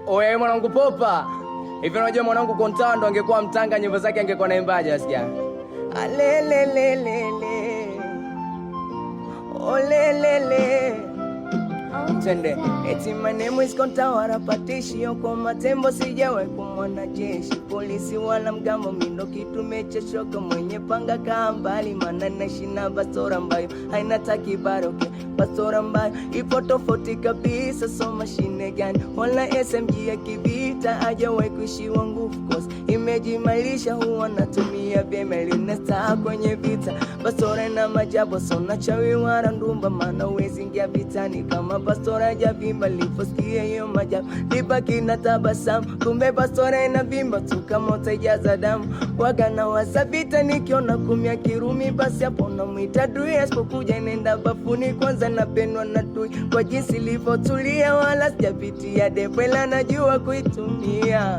Oye mwanangu popa. Hivi unajua mwanangu Kontando angekuwa mtanga nyimbo zake angekuwa naimbaje asikia? Alelelelele. Olelele. Tende, eti my name is Kontawara Patishi yoko matembo sijawahi kumwona jeshi polisi wala mgambo mindo kitu mechochoka mwenye panga kaa mbali maana naishi na bastora ambayo haina takibaroke bastora ambayo ipo tofauti kabisa so mashine gani wala SMG ya kivita hajawahi kuishiwa nguvu cause imejimalisha huwa natumia vyemeli nesta kwenye vita bastora na majabo so nachawi wara ndumba maana uwezi ingia vitani kama pastora javimba liposikia hiyo majabu libaki na tabasamu kumbe pastora inavimba tu kama utajaza damu wagana wasabita nikiona kumya kirumi basi hapo namwita dui asipokuja nenda bafuni kwanza napendwa na dui kwa jinsi ilivyotulia wala sijapitia debwela najua kuitumia